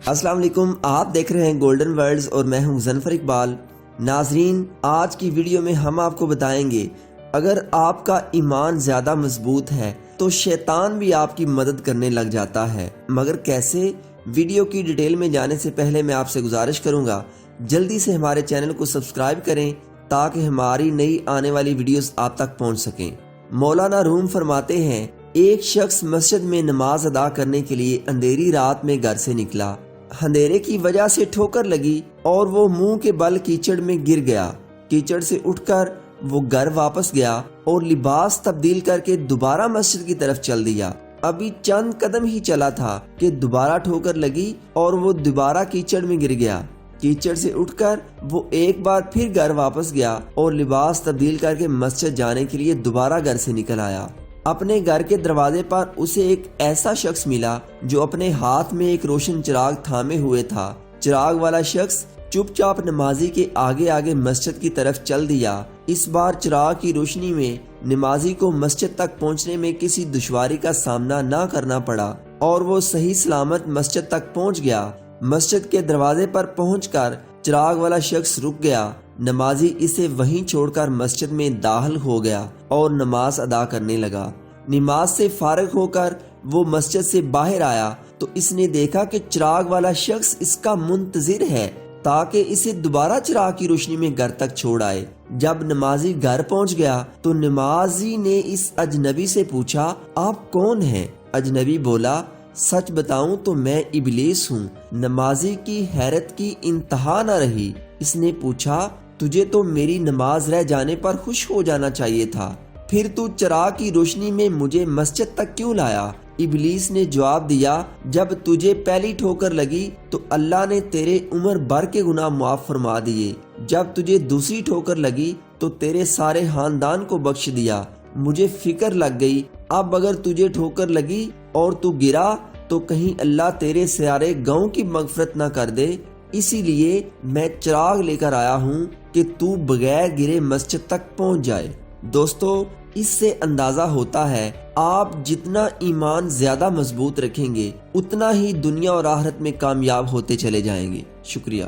السلام علیکم، آپ دیکھ رہے ہیں گولڈن ورلڈز اور میں ہوں ظفر اقبال۔ ناظرین، آج کی ویڈیو میں ہم آپ کو بتائیں گے اگر آپ کا ایمان زیادہ مضبوط ہے تو شیطان بھی آپ کی مدد کرنے لگ جاتا ہے، مگر کیسے؟ ویڈیو کی ڈیٹیل میں جانے سے پہلے میں آپ سے گزارش کروں گا جلدی سے ہمارے چینل کو سبسکرائب کریں تاکہ ہماری نئی آنے والی ویڈیوز آپ تک پہنچ سکیں۔ مولانا روم فرماتے ہیں، ایک شخص مسجد میں نماز ادا کرنے کے لیے اندھیری رات میں گھر سے نکلا۔ اندھیرے کی وجہ سے ٹھوکر لگی اور وہ منہ کے بل کیچڑ میں گر گیا۔ کیچڑ سے اٹھ کر وہ گھر واپس گیا اور لباس تبدیل کر کے دوبارہ مسجد کی طرف چل دیا۔ ابھی چند قدم ہی چلا تھا کہ دوبارہ ٹھوکر لگی اور وہ دوبارہ کیچڑ میں گر گیا۔ کیچڑ سے اٹھ کر وہ ایک بار پھر گھر واپس گیا اور لباس تبدیل کر کے مسجد جانے کے لیے دوبارہ گھر سے نکل آیا۔ اپنے گھر کے دروازے پر اسے ایک ایسا شخص ملا جو اپنے ہاتھ میں ایک روشن چراغ تھامے ہوئے تھا۔ چراغ والا شخص چپ چاپ نمازی کے آگے آگے مسجد کی طرف چل دیا۔ اس بار چراغ کی روشنی میں نمازی کو مسجد تک پہنچنے میں کسی دشواری کا سامنا نہ کرنا پڑا اور وہ صحیح سلامت مسجد تک پہنچ گیا۔ مسجد کے دروازے پر پہنچ کر چراغ والا شخص رک گیا۔ نمازی اسے وہیں چھوڑ کر مسجد میں داخل ہو گیا اور نماز ادا کرنے لگا۔ نماز سے فارغ ہو کر وہ مسجد سے باہر آیا تو اس نے دیکھا کہ چراغ والا شخص اس کا منتظر ہے تاکہ اسے دوبارہ چراغ کی روشنی میں گھر تک چھوڑ آئے۔ جب نمازی گھر پہنچ گیا تو نمازی نے اس اجنبی سے پوچھا، آپ کون ہیں؟ اجنبی بولا، سچ بتاؤں تو میں ابلیس ہوں۔ نمازی کی حیرت کی انتہا نہ رہی۔ اس نے پوچھا، تجھے تو میری نماز رہ جانے پر خوش ہو جانا چاہیے تھا، پھر تو چراغ کی روشنی میں مجھے مسجد تک کیوں لایا؟ ابلیس نے جواب دیا، جب تجھے پہلی ٹھوکر لگی تو اللہ نے تیرے عمر بھر کے گناہ معاف فرما دیے، جب تجھے دوسری ٹھوکر لگی تو تیرے سارے خاندان کو بخش دیا۔ مجھے فکر لگ گئی، اب اگر تجھے ٹھوکر لگی اور تو گرا تو کہیں اللہ تیرے سارے گاؤں کی مغفرت نہ کر دے، اسی لیے میں چراغ لے کر آیا ہوں کہ تو بغیر گرے مسجد تک پہنچ جائے۔ دوستو، اس سے اندازہ ہوتا ہے آپ جتنا ایمان زیادہ مضبوط رکھیں گے اتنا ہی دنیا اور آخرت میں کامیاب ہوتے چلے جائیں گے۔ شکریہ۔